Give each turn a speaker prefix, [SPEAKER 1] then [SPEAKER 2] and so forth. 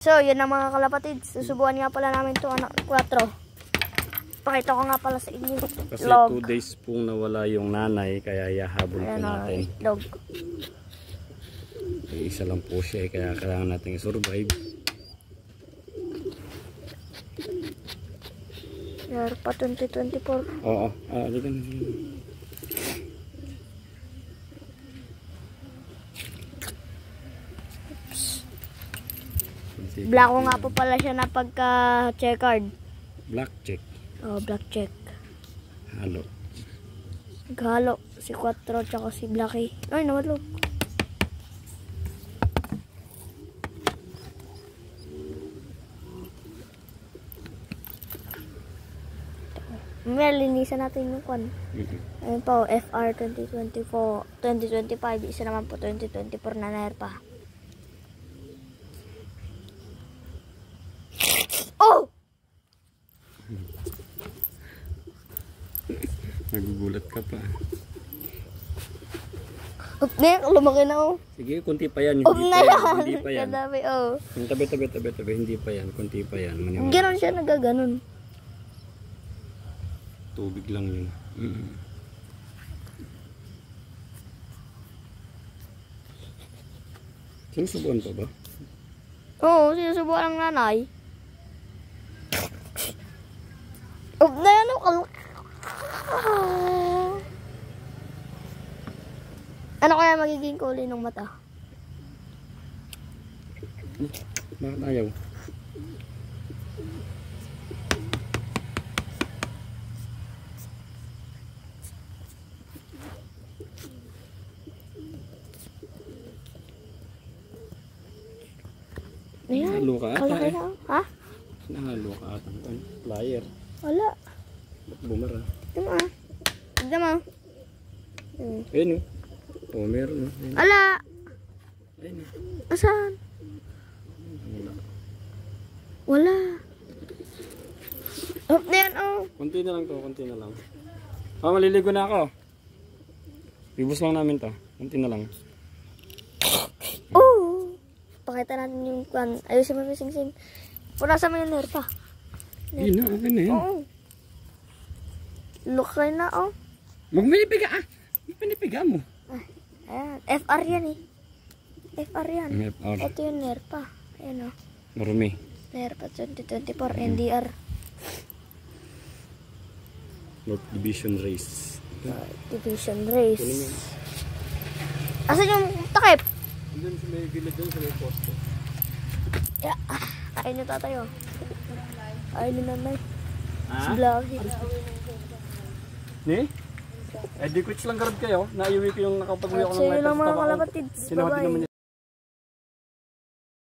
[SPEAKER 1] So, yun ang mga kalapatid. Susubukan nga pala namin ito, anak 4. Pakita ko nga pala sa inyo.
[SPEAKER 2] Kasi 2 days pong nawala yung nanay, kaya yahabol po natin.
[SPEAKER 1] Itlog.
[SPEAKER 2] Isa lang po siya, kaya kailangan natin i-survive.
[SPEAKER 1] Year pa 2024.
[SPEAKER 2] Oo. Dito na.
[SPEAKER 1] Black ko nga po pala siya na pagka-checkered.
[SPEAKER 2] Black check.
[SPEAKER 1] Oh, black check.
[SPEAKER 2] Halo.
[SPEAKER 1] Naghalo. Si 4 tsaka si Blacky. Ay, nawalo. Linisan natin yung kwan. Ayun po, FR 2024, 2025. Isa naman po 2024 na nair pa. Oh!
[SPEAKER 2] Nagugulat ka pa.
[SPEAKER 1] Lumaki na oh.
[SPEAKER 2] Sige, kunti pa yan. Hindi pa yan.
[SPEAKER 1] Kadami oh.
[SPEAKER 2] Tabi. Hindi pa yan. Kunti pa yan.
[SPEAKER 1] Ganon siya, nagaganon.
[SPEAKER 2] Tubig lang yun. Sinusubuan pa ba?
[SPEAKER 1] Oo, sinusubuan ng nanay. Na yan oh. Ano kaya magiging kulay ng mata?
[SPEAKER 2] Bakit ayaw? Nahalo ka ata eh.
[SPEAKER 1] Ha?
[SPEAKER 2] Nahalo ka ata. Flyer.
[SPEAKER 1] Wala.
[SPEAKER 2] Ba't bumara?
[SPEAKER 1] Tignan mo.
[SPEAKER 2] Ayun o. Oh, meron o.
[SPEAKER 1] Wala.
[SPEAKER 2] Ayun o.
[SPEAKER 1] Asan? Wala. Na yan oh.
[SPEAKER 2] Kunti na lang to. Kunti na lang. Maliligo na ako. Ibus lang namin to. Kunti na lang.
[SPEAKER 1] Pakita natin yung kwan. Ayusin mo yung sing-sing. Punasan mo yung nerpa.
[SPEAKER 2] Hindi na, okay na yan.
[SPEAKER 1] Oo. Lukay na, oh.
[SPEAKER 2] Huwag minipiga ah. Pinipiga mo.
[SPEAKER 1] Ayan. FR yan eh. FR yan.
[SPEAKER 2] FR.
[SPEAKER 1] Ito yung nerpa. Ayan oh.
[SPEAKER 2] Marumi.
[SPEAKER 1] Nerpa 2024 NDR.
[SPEAKER 2] North Division Race.
[SPEAKER 1] Division Race. Asan yung takip?
[SPEAKER 2] Doon sa may gilid doon sa may posto.
[SPEAKER 1] Yeah. Ayun yung tatay oh. Ayun yung nanay. Si Blacky.
[SPEAKER 2] Ni? Di quits lang garad kayo. Naiuwi ko yung nakapag-uwi ako ng
[SPEAKER 1] Sa'yo lang mga kalapatid. Bye-bye.